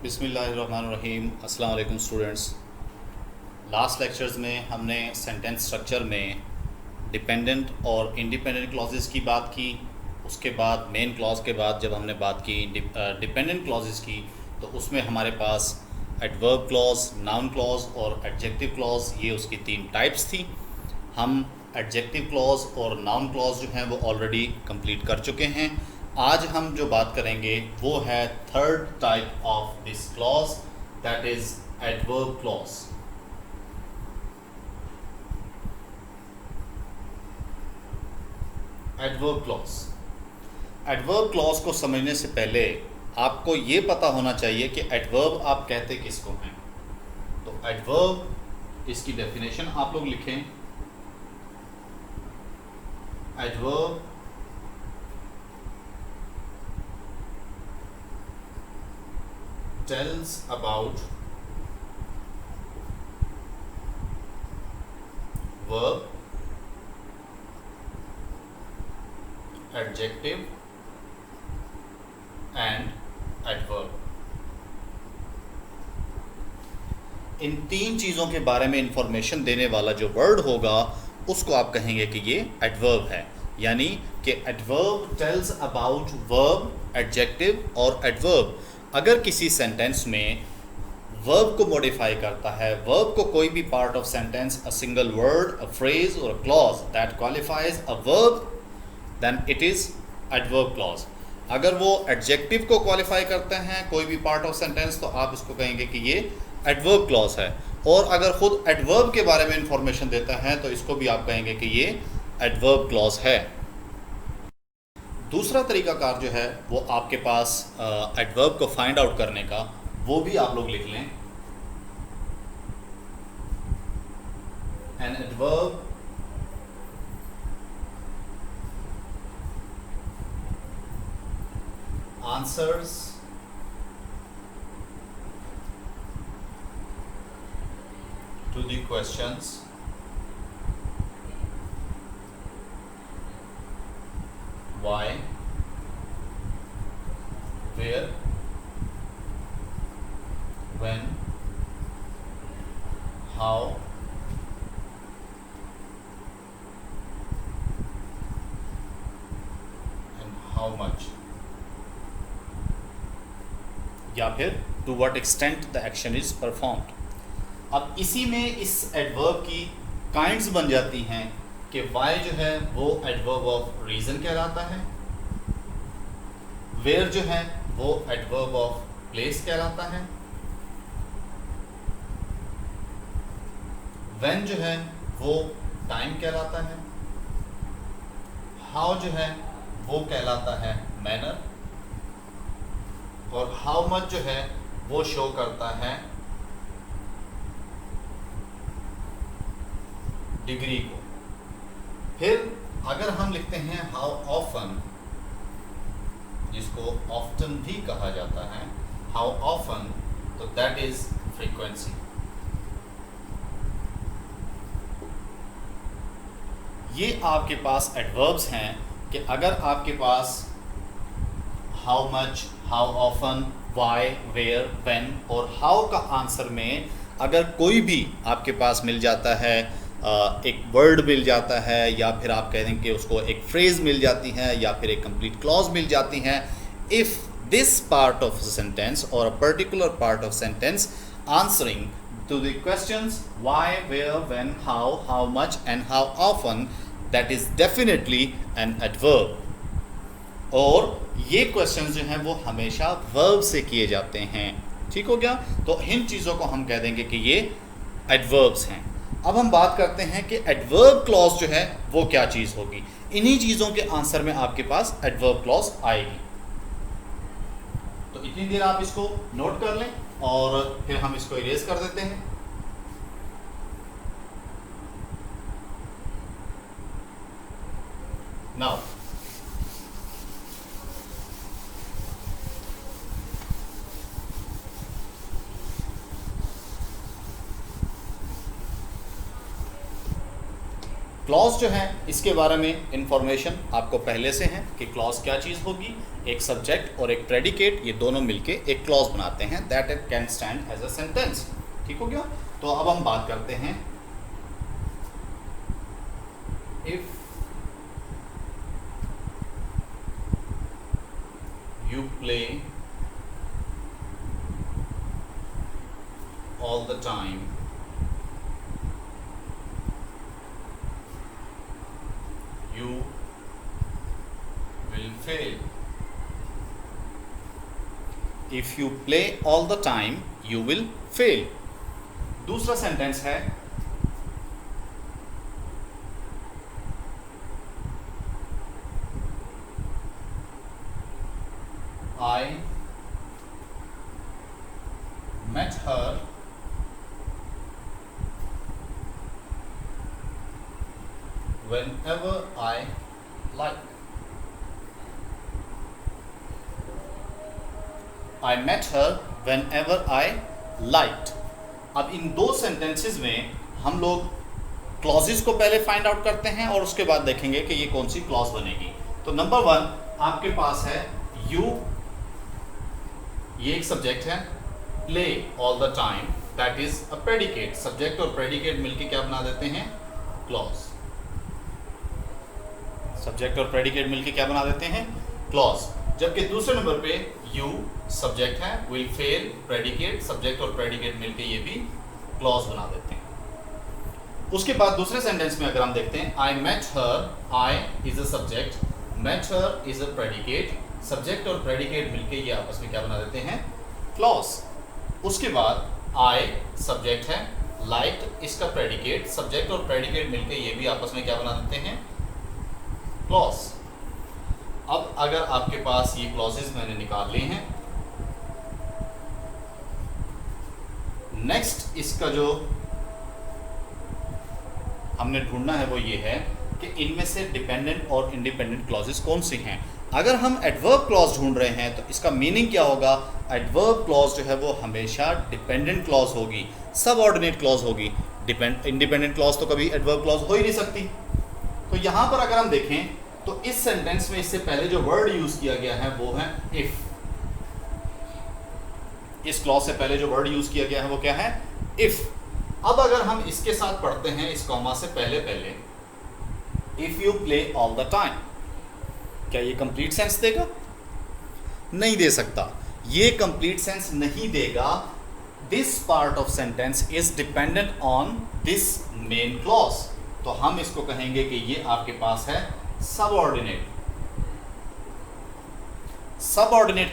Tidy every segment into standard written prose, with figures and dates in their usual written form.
बिस्मिल्लाहिर्रहमानिर्रहीम। अस्सलाम वालेकुम स्टूडेंट्स। लास्ट लेक्चर्स में हमने सेंटेंस स्ट्रक्चर में डिपेंडेंट और इंडिपेंडेंट क्लॉजेस की बात की। उसके बाद मेन क्लॉज के बाद जब हमने बात की डिपेंडेंट क्लॉजेस की, तो उसमें हमारे पास एडवर्ब क्लॉज, नाउन क्लॉज और एडजेक्टिव क्लॉज, ये उसकी तीन टाइप्स थी। हम एडजेक्टिव क्लॉज और नाउन क्लॉज जो हैं वो ऑलरेडी कंप्लीट कर चुके हैं। आज हम जो बात करेंगे वो है third type of this clause, that is adverb clause. Adverb clause, adverb clause को समझने से पहले आपको ये पता होना चाहिए कि एडवर्ब आप कहते किसको हैं। तो एडवर्ब, इसकी डेफिनेशन आप लोग लिखें। Adverb tells about verb, adjective and adverb। इन तीन चीज़ों के बारे में इंफॉर्मेशन देने वाला जो वर्ड होगा उसको आप कहेंगे कि ये एडवर्ब है। यानी कि adverb tells about verb, adjective और एडवर्ब। अगर किसी सेंटेंस में वर्ब को मॉडिफाई करता है, वर्ब को कोई भी part of sentence, a single word, a phrase और a clause that qualifies a verb, then it is adverb clause. अगर वो एडजेक्टिव को क्वालिफाई करते हैं कोई भी पार्ट ऑफ सेंटेंस, तो आप इसको कहेंगे कि ये एडवर्ब क्लॉज है। और अगर खुद एडवर्ब के बारे में इंफॉर्मेशन देता है तो इसको भी आप कहेंगे कि ये एडवर्ब क्लॉज है। दूसरा तरीकाकार जो है वो आपके पास एडवर्ब को फाइंड आउट करने का, वो भी आप लोग लिख लें। An adverb answers to the questions why, where, when, how, and how much, या फिर to what extent the action is performed. अब इसी में इस एडवर्ब की काइंड्स बन जाती हैं कि वाई जो है वो एडवर्ब ऑफ रीज़न कहलाता है, वेयर जो है वो एडवर्ब ऑफ प्लेस कहलाता है, व्हेन जो है वो टाइम कहलाता है, हाउ जो है वो कहलाता है मैनर, और हाउ मच जो है वो शो करता है डिग्री को। फिर अगर हम लिखते हैं हाउ ऑफन, जिसको ऑफ्टन भी कहा जाता है, हाउ ऑफन, तो दैट इज फ्रीक्वेंसी। ये आपके पास एडवर्ब्स हैं कि अगर आपके पास how much, how often, why, where, when और हाउ का आंसर में अगर कोई भी आपके पास मिल जाता है, एक वर्ड मिल जाता है, या फिर आप कह दें कि उसको एक फ्रेज मिल जाती है, या फिर एक कंप्लीट क्लॉज मिल जाती है, if this part of sentence और a particular part of sentence answering to the questions why, where, when, how much and how often, that is definitely an adverb. और ये क्वेश्चंस जो हैं वो हमेशा वर्ब से किए जाते हैं। ठीक हो गया? तो इन चीज़ों को हम कह देंगे कि ये एडवर्ब्स हैं। अब हम बात करते हैं कि एडवर्ब क्लॉज जो है वो क्या चीज़ होगी। इन्हीं चीज़ों के आंसर में आपके पास एडवर्ब क्लॉज आएगी। तो इतनी देर आप इसको नोट कर लें और फिर हम इसको इरेज कर देते हैं। नाउ क्लॉज जो है इसके बारे में इंफॉर्मेशन आपको पहले से है कि क्लॉज क्या चीज़ होगी। एक सब्जेक्ट और एक प्रेडिकेट ये दोनों मिलके एक क्लॉज बनाते हैं, that it can stand as a sentence. ठीक हो गया। तो अब हम बात करते हैं if you play all the time you will fail. If you play all the time, you will fail. दूसरा सेंटेंस है I met her whenever I like. I met her whenever I liked. अब इन दो sentences में हम लोग clauses को पहले find out करते हैं और उसके बाद देखेंगे कि ये कौन सी क्लॉज बनेगी। तो नंबर 1 आपके पास है यू, ये एक सब्जेक्ट है, play all the time that is a predicate. Subject और प्रेडिकेट मिलके क्या बना देते हैं? क्लॉज। सब्जेक्ट और प्रेडिकेट मिलके क्या बना देते हैं? क्लॉज। जबकि दूसरे नंबर पे यू सब्जेक्ट है, विल फेल प्रेडिकेट, सब्जेक्ट और प्रेडिकेट मिलके ये भी क्लॉज बना देते हैं। उसके बाद दूसरे सेंटेंस में अगर हम देखते हैं I met her, I is a subject, met her is a predicate, subject और प्रेडिकेट मिलके ये आपस में क्या बना देते हैं? क्लॉज। उसके बाद आई सब्जेक्ट है, लाइक्ड इसका प्रेडिकेट, सब्जेक्ट और प्रेडिकेट मिलके ये भी आपस में क्या बना देते हैं? क्लॉज। अब अगर आपके पास ये क्लॉजेस मैंने निकाल लिए हैं, नेक्स्ट इसका जो हमने ढूंढना है वो ये है कि इनमें से डिपेंडेंट और इंडिपेंडेंट क्लॉजेस कौन सी हैं। अगर हम एडवर्ब क्लॉज ढूंढ रहे हैं तो इसका मीनिंग क्या होगा? एडवर्ब क्लॉज जो है वो हमेशा डिपेंडेंट क्लॉज होगी, सबऑर्डिनेट क्लॉज होगी। इंडिपेंडेंट क्लॉज तो कभी एडवर्ब क्लॉज हो ही नहीं सकती। तो यहां पर अगर हम देखें तो इस सेंटेंस में इससे पहले जो वर्ड यूज किया गया है वो है इफ। इस क्लॉज से पहले जो वर्ड यूज किया गया है वो क्या है? इफ। अब अगर हम इसके साथ पढ़ते हैं इस कॉमा से पहले पहले, if you play all the time, क्या ये कंप्लीट सेंस देगा? नहीं दे सकता। ये कंप्लीट सेंस नहीं देगा। This part of sentence is dependent on this main clause. तो हम इसको कहेंगे कि ये आपके पास है सबऑर्डिनेट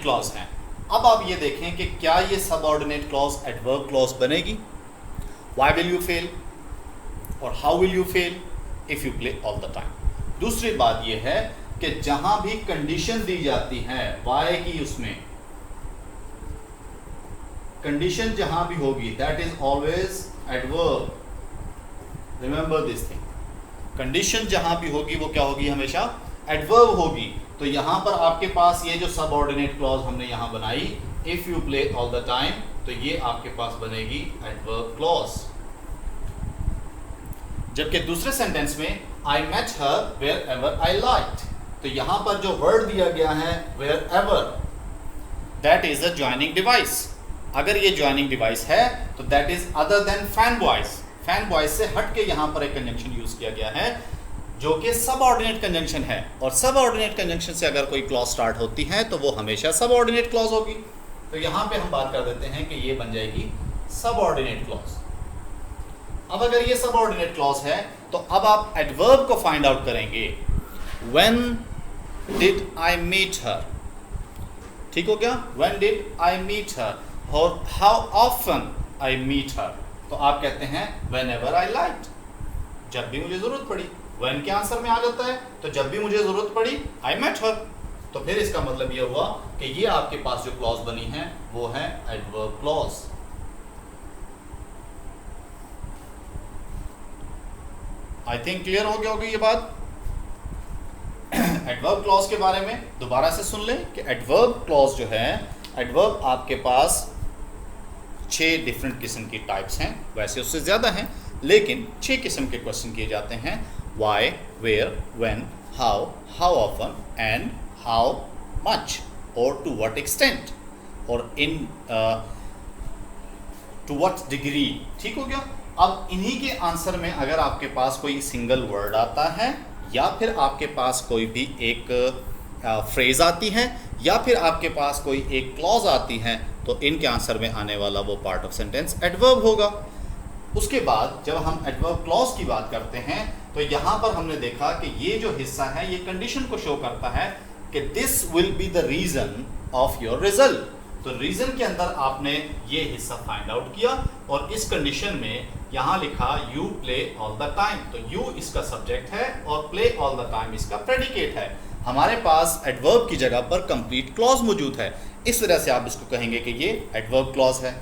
क्लॉज है। अब आप ये देखें कि क्या ये सबऑर्डिनेट क्लॉज एडवर्ब क्लॉज बनेगी? व्हाई विल यू फेल और how will you fail if you play all the time. दूसरी बात ये है कि जहां भी कंडीशन दी जाती है वाई की, उसमें कंडीशन जहां भी होगी that is always adverb. Remember this thing, condition जहां भी होगी वो क्या होगी? हमेशा एडवर्ब होगी। तो यहां पर आपके पास ये जो सबऑर्डिनेट क्लॉज हमने यहां बनाई, if you play all the time, तो ये आपके पास बनेगी एडवर्ब क्लॉज। जबकि दूसरे सेंटेंस में I met her wherever I liked, तो यहां पर जो वर्ड दिया गया है wherever, that is a joining device. अगर ये ज्वाइनिंग डिवाइस है तो that is other than fan voice. Fan voice से हट के यहां पर एक कंजंक्शन यूज किया गया है जो कि सबऑर्डिनेट कंजंक्शन है, और सबऑर्डिनेट कंजंक्शन से अगर कोई क्लॉज स्टार्ट होती है तो वो हमेशा सबऑर्डिनेट क्लॉज होगी। तो यहां पे हम बात कर देते हैं कि ये बन जाएगी सबऑर्डिनेट क्लॉज। अब अगर ये सबऑर्डिनेट क्लॉज है तो अब आप एडवर्ब को फाइंड आउट करेंगे। When did I meet her, ठीक हो गया? When did I meet her, और how often I meet her, तो आप कहते हैं वेन एवर आई लाइक्ड, जब भी मुझे जरूरत पड़ी। व्हेन के आंसर में आ जाता है, तो जब भी मुझे जरूरत पड़ी आई मेट हर। तो फिर इसका मतलब ये हुआ कि ये आपके पास जो क्लॉज बनी है वो है adverb clause. I think clear हो गया होगी ये बात। एडवर्ब क्लॉज के बारे में दोबारा से सुन लें कि एडवर्ब क्लॉज जो है, एडवर्ब आपके पास 6 डिफरेंट किस्म की टाइप्स हैं, वैसे उससे ज़्यादा हैं लेकिन 6 किस्म के क्वेश्चन किए जाते हैं। why, where, when, how often and how much or to what extent और in to what degree। ठीक हो गया। अब इन्हीं के आंसर में अगर आपके पास कोई सिंगल वर्ड आता है या फिर आपके पास कोई भी एक फ्रेज आती है या फिर आपके पास कोई एक क्लॉज आती है तो इनके आंसर में आने वाला वो पार्ट ऑफ सेंटेंस एडवर्ब होगा। उसके बाद जब हम एडवर्ब क्लॉज की बात करते हैं तो यहाँ पर हमने देखा कि ये जो हिस्सा है ये कंडीशन को शो करता है कि this will be the reason of your result. तो रीजन के अंदर आपने ये हिस्सा फाइंड आउट किया और इस कंडीशन में यहाँ लिखा you play all the time, तो यू इसका सब्जेक्ट है और प्ले ऑल द टाइम इसका प्रेडिकेट है। हमारे पास एडवर्ब की जगह पर कंप्लीट क्लॉज मौजूद है, इस तरह से आप इसको कहेंगे कि ये एडवर्ब क्लॉज है।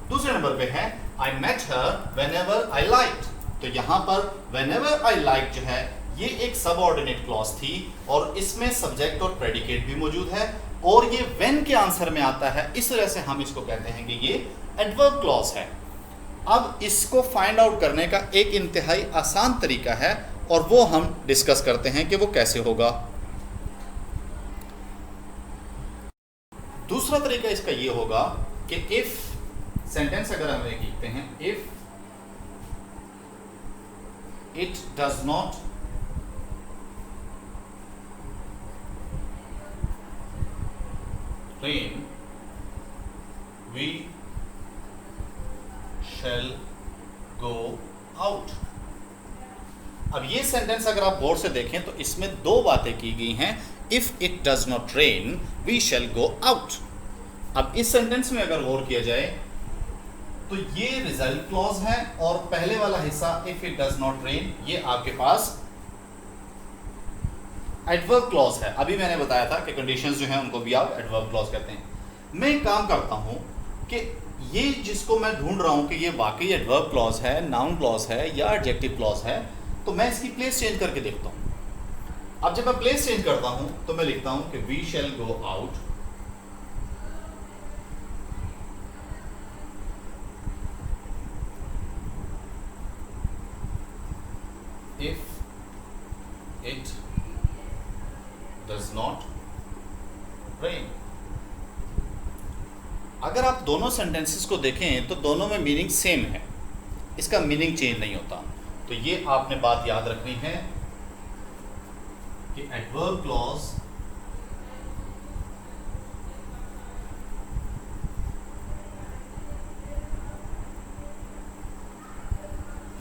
दूसरे नंबर पे है I met her whenever I liked, तो यहाँ पर व्हेनेवर आई लाइक जो है ये एक सबऑर्डिनेट क्लॉज थी और इसमें सब्जेक्ट और प्रेडिकेट भी मौजूद है और ये व्हेन के आंसर में आता है, इस तरह से हम इसको कहते हैं कि ये एडवर्ब क्लॉज है। अब इसको फाइंड आउट करने का एक इंतहाई आसान तरीका है और वो हम डिस्कस करते हैं कि वो कैसे होगा। दूसरा तरीका इसका ये होगा कि इफ सेंटेंस अगर हम लिखते हैं if it does not rain we shall go out. अब ये सेंटेंस अगर आप गौर से देखें तो इसमें दो बातें की गई हैं। If it does not rain we shall go out. अब इस सेंटेंस में अगर गौर किया जाए तो ये रिजल्ट क्लॉज है और पहले वाला हिस्सा if it does not rain ये आपके पास एडवर्ब क्लॉज है। अभी मैंने बताया था कि कंडीशंस जो हैं उनको भी आप एडवर्ब क्लॉज कहते हैं। मैं एक काम करता हूं कि ये जिसको मैं ढूंढ रहा हूं कि ये वाकई एडवर्ब क्लॉज है, नाउन क्लॉज है या एडजेक्टिव क्लॉज है, तो मैं इसकी प्लेस चेंज करके देखता हूं। अब जब मैं प्लेस चेंज करता हूं तो मैं लिखता हूं कि we shall go out if it does not rain. अगर आप दोनों सेंटेंसेस को देखें तो दोनों में मीनिंग सेम है, इसका मीनिंग चेंज नहीं होता। तो ये आपने बात याद रखनी है कि adverb clause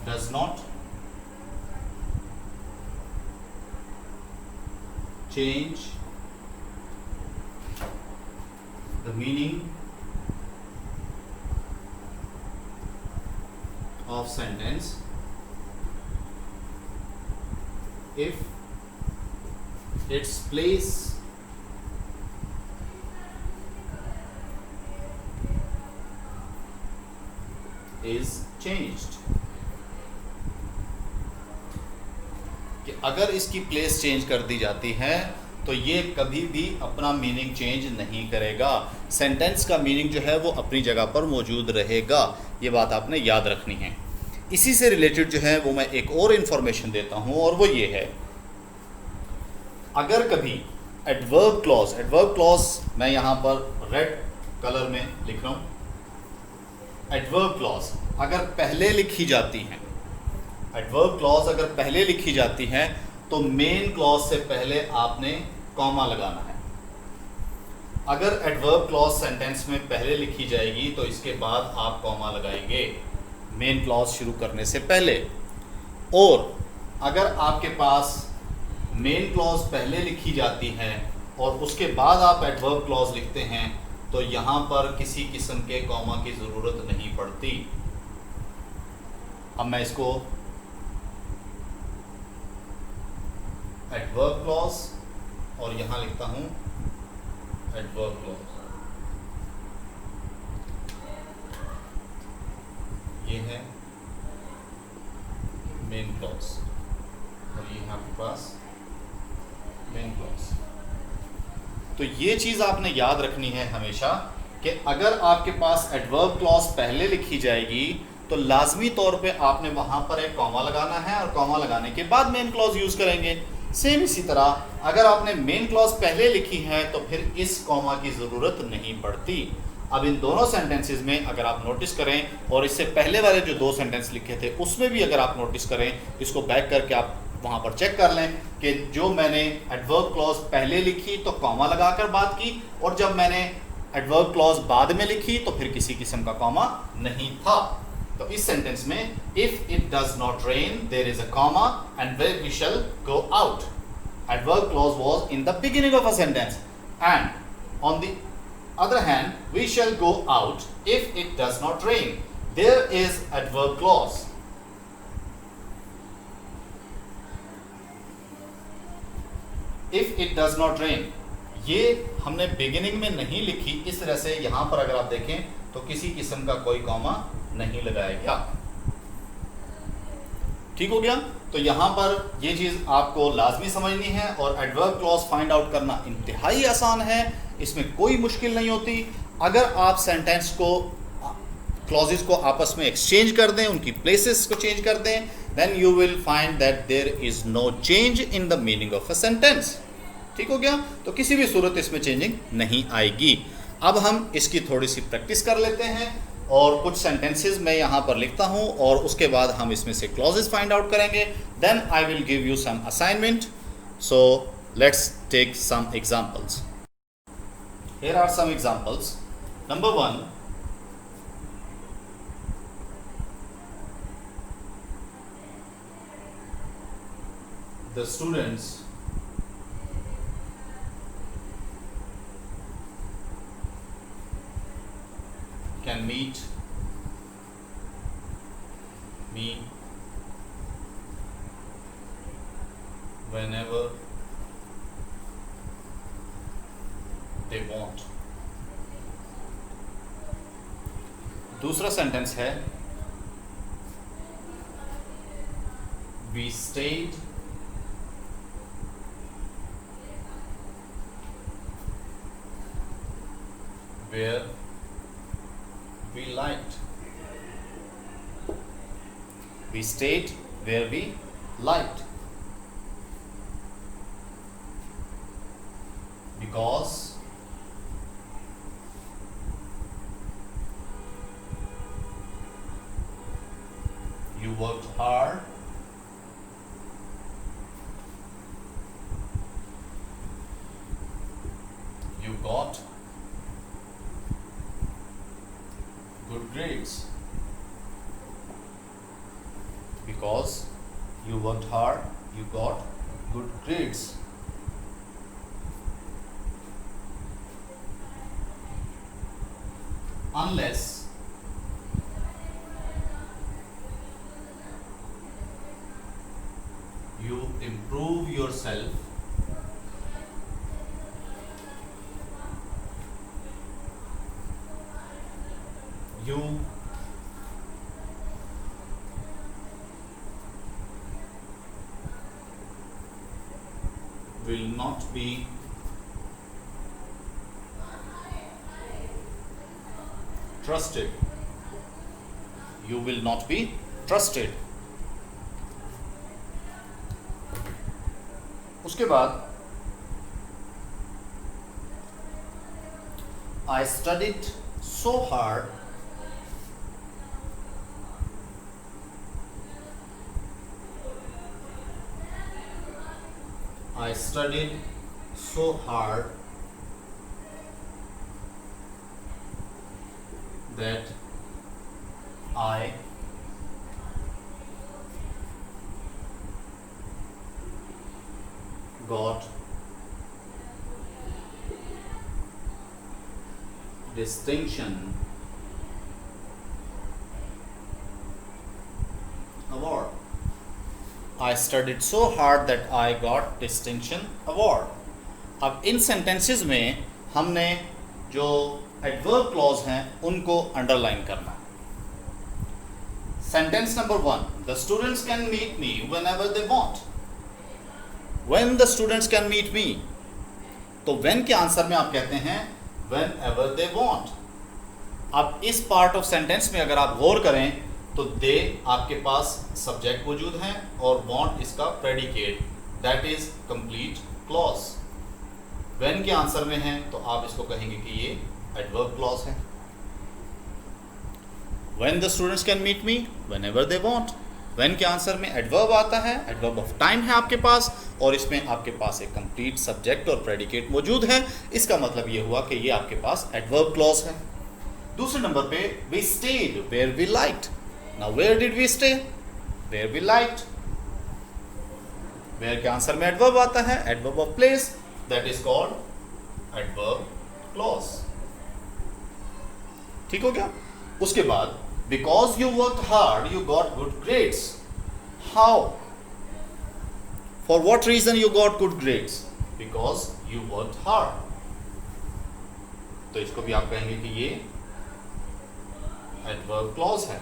does not change the meaning of sentence if its place is changed। कि अगर इसकी प्लेस चेंज कर दी जाती है तो ये कभी भी अपना मीनिंग चेंज नहीं करेगा, सेंटेंस का मीनिंग जो है वो अपनी जगह पर मौजूद रहेगा। ये बात आपने याद रखनी है। इसी से रिलेटेड जो है वो मैं एक और इन्फॉर्मेशन देता हूँ और वो ये है, अगर कभी एडवर्ब क्लॉज मैं यहाँ पर रेड कलर में लिख रहा हूँ, एडवर्ब क्लॉज अगर पहले लिखी जाती हैं, एडवर्ब क्लॉज अगर पहले लिखी जाती है तो मेन क्लॉज से पहले आपने कॉमा लगाना है। अगर एडवर्ब क्लॉज सेंटेंस में पहले लिखी जाएगी तो इसके बाद आप कॉमा लगाएंगे मेन क्लॉज शुरू करने से पहले। और अगर आपके पास मेन क्लॉज पहले लिखी जाती है और उसके बाद आप एडवर्ब क्लॉज लिखते हैं तो यहाँ पर किसी किस्म के कॉमा की ज़रूरत नहीं पड़ती। अब मैं इसको एडवर्ब क्लॉज और यहाँ लिखता हूँ एडवर्ब क्लॉज, ये है मेन क्लॉज और ये है आपके पास मेन क्लॉज। तो ये चीज़ आपने याद रखनी है हमेशा कि अगर आपके पास एडवर्ब क्लॉज पहले लिखी जाएगी तो लाजमी तौर पे आपने वहाँ पर एक कॉमा लगाना है और कॉमा लगाने के बाद मेन क्लॉज यूज़ करेंगे। सेम इसी तरह अगर आपने मेन क्लॉज पहले लिखी है तो फिर इस कॉमा की ज़रूरत नहीं पड़ती। अब इन दोनों सेंटेंसेस में अगर आप नोटिस करें और इससे पहले वाले जो 2 सेंटेंस लिखे थे उसमें भी अगर आप नोटिस करें, इसको बैक करके आप वहाँ पर चेक कर लें कि जो मैंने एडवर्ब क्लॉज पहले लिखी तो कॉमा लगाकर बात की, और जब मैंने एडवर्ब क्लॉज बाद में लिखी तो फिर किसी किस्म का कॉमा नहीं था। तो इस सेंटेंस में if it does not rain there is a comma and way we shall go out. Adverb clause was in the beginning of a sentence and on the other hand we shall go out if it does not rain. There is adverb clause. If it does not rain, ये हमने beginning में नहीं लिखी, इस तरह से यहां पर अगर आप देखें तो किसी किस्म का कोई कॉमा नहीं लगाया गया। ठीक हो गया। तो यहां पर ये चीज आपको लाजमी समझनी है और एडवर्ब क्लॉज फाइंड आउट करना इंतहाई आसान है, इसमें कोई मुश्किल नहीं होती। अगर आप सेंटेंस को क्लॉजेस को आपस में एक्सचेंज कर दें, उनकी प्लेसेस को चेंज कर दें, then you will find that there is no change in the meaning of a sentence. ठीक हो गया। तो किसी भी सूरत इसमें चेंजिंग नहीं आएगी। अब हम इसकी थोड़ी सी प्रैक्टिस कर लेते हैं और कुछ सेंटेंसेस मैं यहाँ पर लिखता हूँ और उसके बाद हम इसमें से क्लॉजेस फाइंड आउट करेंगे। Then I will give you some assignment. So let's take some examples. Here are some examples. Number 1, the students can meet me whenever they want. दूसरा सेंटेंस है we stayed where we liked. We stayed where we liked because you worked hard you got good grades. Because you worked hard you got good grades. Unless you improve yourself you will not be trusted. You will not be trusted. उसके बाद I studied so hard I studied so hard that I got distinction award. I studied so hard that I got distinction award. अब इन sentences में हमने जो adverb clause हैं उनको underline करना है। Sentence number 1, the students can meet me whenever they want. When the students can meet me, तो when के आंसर में आप कहते हैं whenever they want. अब इस part of sentence में अगर आप गौर करें तो दे आपके पास सब्जेक्ट मौजूद है और वांट इसका predicate, that is complete clause. When के आंसर में है तो आप इसको कहेंगे कि ये एडवर्ब क्लॉज है। When the students can meet me whenever they want, when के आंसर में एडवर्ब आता है, एडवर्ब ऑफ टाइम है आपके पास, और इसमें आपके पास एक कंप्लीट सब्जेक्ट और प्रेडिकेट मौजूद है। इसका मतलब ये हुआ कि ये आपके पास एडवर्ब क्लॉज है। दूसरे नंबर पे we stayed where we liked. Now where did we stay? Where we liked. Where के आंसर में एडवर्ब आता है, adverb of place, that is called adverb clause. ठीक हो गया। उसके बाद because you work hard you got good grades. How? For what reason you got good grades? Because you work hard. तो इसको भी आप कहेंगे कि ये एडवर्ब क्लॉज है।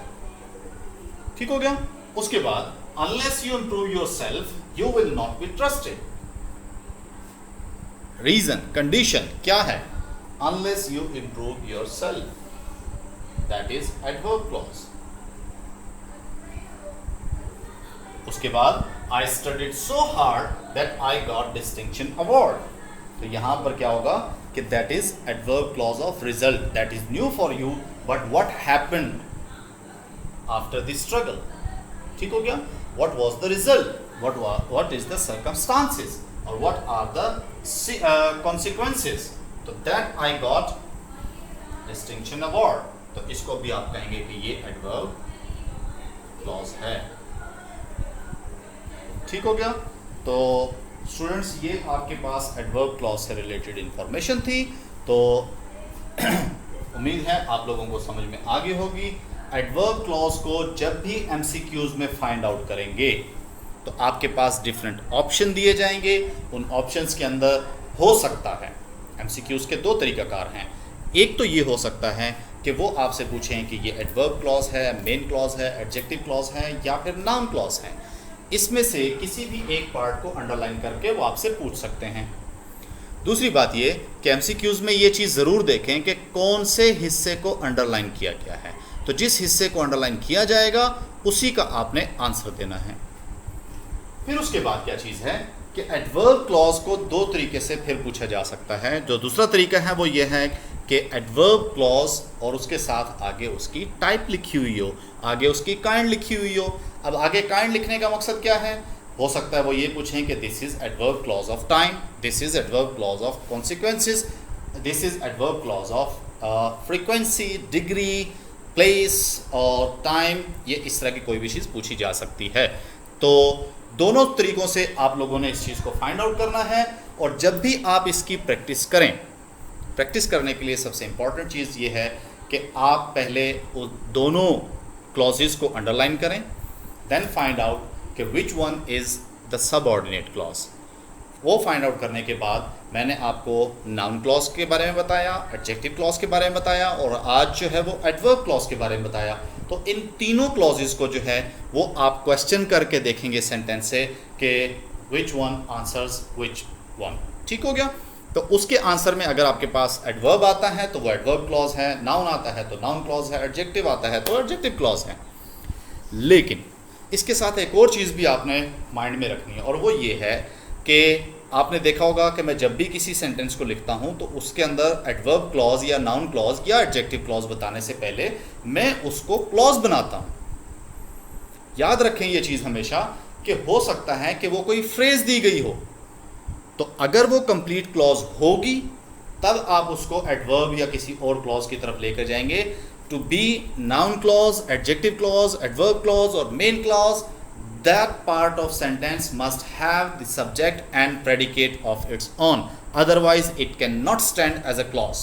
ठीक हो गया। उसके बाद unless you improve yourself you will not be trusted. Reason, condition क्या है? Unless you improve yourself, that is adverb clause. उसके बाद I studied so hard that I got distinction award. तो यहां पर क्या होगा कि that is adverb clause of result, that is new for you but what happened after the struggle. ठीक हो गया। What was the result, what is the circumstances और व्हाट आर द कॉन्सिक्वेंसेस। तो that I got distinction award, तो इसको भी आप कहेंगे कि ये एडवर्ब क्लॉज है। ठीक हो गया। तो स्टूडेंट्स ये आपके पास एडवर्ब क्लॉज से रिलेटेड इंफॉर्मेशन थी। तो उम्मीद है आप लोगों को समझ में आ गई होगी। एडवर्ब क्लॉज को जब भी एमसीक्यूज में फाइंड आउट करेंगे तो आपके पास डिफरेंट ऑप्शन दिए जाएंगे। उन ऑप्शंस के अंदर हो सकता है, एमसीक्यूज के दो तरीकाकार हैं। एक तो ये हो सकता है कि वो आपसे पूछें कि ये एडवर्ब क्लॉज है, मेन क्लॉज है, एडजेक्टिव क्लॉज है या फिर नाउन क्लॉज है। इसमें से किसी भी एक पार्ट को अंडरलाइन करके वो आपसे पूछ सकते हैं। दूसरी बात ये कि एमसीक्यूज में ये चीज़ ज़रूर देखें कि कौन से हिस्से को अंडरलाइन किया गया है। तो जिस हिस्से को अंडरलाइन किया जाएगा उसी का आपने आंसर देना है। फिर उसके बाद क्या चीज़ है कि एडवर्ब क्लॉज को दो तरीके से फिर पूछा जा सकता है। जो दूसरा तरीका है वो ये है कि एडवर्ब क्लॉज और उसके साथ आगे उसकी टाइप लिखी हुई हो, आगे उसकी काइंड लिखी हुई हो। अब आगे काइंड लिखने का मकसद क्या है? हो सकता है वो ये पूछें कि this is adverb clause of time, this is adverb clause of consequences, this is adverb clause of frequency, degree, place और टाइम। ये इस तरह की कोई भी चीज़ पूछी जा सकती है। तो दोनों तरीकों से आप लोगों ने इस चीज़ को फाइंड आउट करना है। और जब भी आप इसकी प्रैक्टिस करें, प्रैक्टिस करने के लिए सबसे इम्पॉर्टेंट चीज़ ये है कि आप पहले उस दोनों क्लॉजेस को अंडरलाइन करें, देन फाइंड आउट कि which one is the subordinate clause. वो फाइंड आउट करने के बाद मैंने आपको नाउन क्लॉज के बारे में बताया, एडजेक्टिव क्लॉज के बारे में बताया और आज जो है वो एडवर्ब क्लॉज के बारे में बताया। तो इन तीनों क्लॉजेस को जो है वो आप क्वेश्चन करके देखेंगे सेंटेंस से कि which one answers which one. ठीक हो गया। तो उसके आंसर में अगर आपके पास एडवर्ब आता है तो वो एडवर्ब क्लॉज है, नाउन आता है तो नाउन क्लॉज है, एडजेक्टिव आता है तो एडजेक्टिव क्लॉज है। लेकिन इसके साथ एक और चीज़ भी आपने माइंड में रखनी है और वो ये है कि आपने देखा होगा कि मैं जब भी किसी सेंटेंस को लिखता हूँ तो उसके अंदर एडवर्ब क्लॉज या नाउन क्लॉज या एडजेक्टिव क्लॉज बताने से पहले मैं उसको क्लॉज बनाता हूँ। याद रखें ये चीज़ हमेशा कि हो सकता है कि वो कोई फ्रेज दी गई हो, तो अगर वो कंप्लीट क्लॉज होगी तब आप उसको एडवर्ब या किसी और क्लॉज की तरफ लेकर जाएंगे। To be noun clause, adjective clause, adverb clause और main clause, that part of sentence must have the subject and predicate of its own, otherwise it cannot stand as a clause।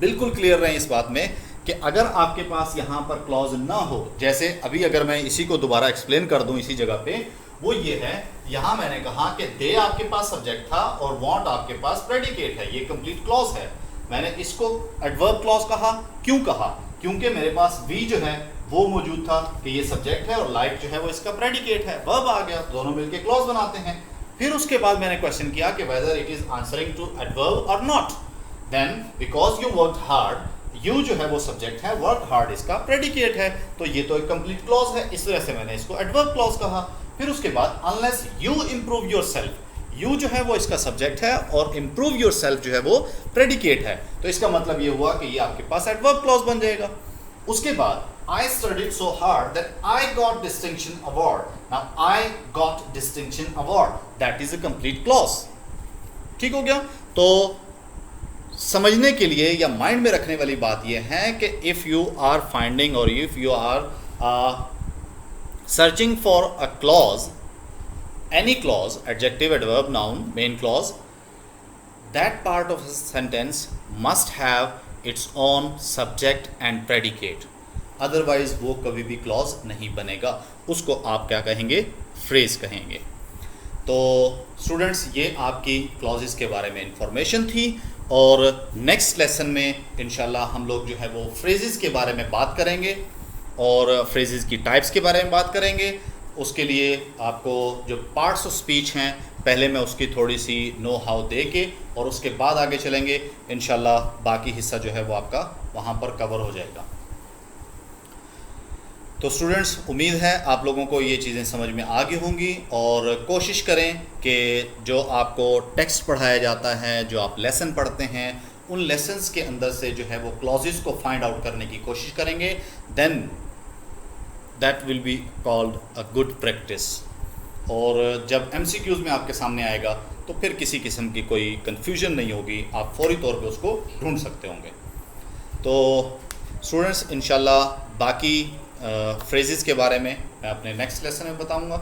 बिल्कुल clear रहें इस बात में कि अगर आपके पास यहाँ पर क्लॉज ना हो, जैसे अभी अगर मैं इसी को दोबारा एक्सप्लेन कर दूं इसी जगह पे, वो ये है, यहाँ मैंने कहा कि दे आपके पास सब्जेक्ट था और वांट आपके पास प्रेडिकेट है, ये कंप्लीट क्लॉज है। मैंने इसको एडवर्ब क्लॉज कहा, क्यों कहा? क्योंकि मेरे पास वी जो है वो मौजूद था कि ये सब्जेक्ट है और लाइक जो है वो इसका प्रेडिकेट है, वर्ब आ गया, दोनों मिलके क्लॉज बनाते हैं। फिर उसके बाद मैंने क्वेश्चन किया कि whether it is answering to adverb और not. Then because you worked hard you जो है वो सब्जेक्ट है, वर्क हार्ड इसका प्रेडिकेट है, तो ये तो एक कंप्लीट क्लॉज है, इस वजह से मैंने इसको एडवर्ब क्लॉज कहा। फिर उसके बाद unless you improve your self, you जो है वो इसका सब्जेक्ट है और इम्प्रूव योर सेल्फ जो है वो प्रेडिकेट है, तो इसका मतलब ये हुआ कि ये आपके पास एडवर्ब क्लॉज बन जाएगा। उसके बाद I studied so hard that I got distinction award. Now I got distinction award. That is a complete clause. ठीक हो गया। तो समझने के लिए या माइंड में रखने वाली बात यह है कि इफ़ यू आर फाइंडिंग और if you are searching for a clause, any clause, adjective, adverb, noun, main clause, that part of a sentence must have its own subject and predicate. Otherwise वो कभी भी clause नहीं बनेगा, उसको आप क्या कहेंगे, phrase कहेंगे। तो स्टूडेंट्स ये आपकी clauses के बारे में इंफॉर्मेशन थी, और नेक्स्ट लेसन में इंशाल्लाह हम लोग जो है वो phrases के बारे में बात करेंगे और phrases की टाइप्स के बारे में बात करेंगे। उसके लिए आपको जो पार्ट्स ऑफ स्पीच हैं पहले मैं उसकी थोड़ी सी नो हाउ दे के और उसके बाद आगे चलेंगे, इंशाल्लाह बाकी हिस्सा जो है वो आपका वहाँ पर कवर हो जाएगा। तो स्टूडेंट्स उम्मीद है आप लोगों को ये चीज़ें समझ में आ गई होंगी, और कोशिश करें कि जो आपको टेक्स्ट पढ़ाया जाता है, जो आप लेसन पढ़ते हैं, उन लेसन्स के अंदर से जो है वो क्लॉजेस को फाइंड आउट करने की कोशिश करेंगे, then that will be called a good practice. और जब MCQs में आपके सामने आएगा तो फिर किसी किस्म की कोई कन्फ्यूजन नहीं होगी, आप फौरी तौर पे उसको ढूंढ सकते होंगे। तो स्टूडेंट्स इंशाल्लाह बाकी फ्रेजेस के बारे में मैं अपने नेक्स्ट लेसन में बताऊंगा,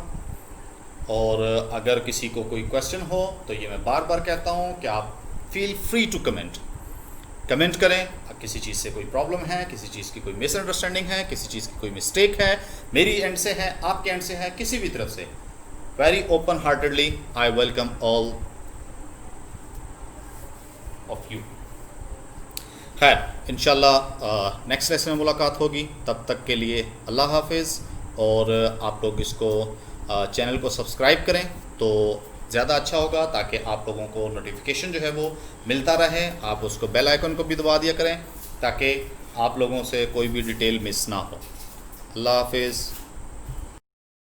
और अगर किसी को कोई क्वेश्चन हो तो ये मैं बार बार कहता हूँ कि आप फील फ्री टू कमेंट करें। किसी चीज़ से कोई प्रॉब्लम है, किसी चीज़ की कोई मिसअंडरस्टैंडिंग है, किसी चीज़ की कोई मिस्टेक है, मेरी एंड से है, आपके एंड से है, किसी भी तरफ से, very open heartedly I welcome all of you. खैर इंशाल्लाह नेक्स्ट लेसन में मुलाकात होगी, तब तक के लिए अल्लाह हाफिज़। और आप लोग इसको चैनल को सब्सक्राइब करें तो ज़्यादा अच्छा होगा, ताकि आप लोगों को नोटिफिकेशन जो है वो मिलता रहे। आप उसको बेल आइकन को भी दबा दिया करें ताकि आप लोगों से कोई भी डिटेल मिस ना हो। अल्लाह हाफिज़।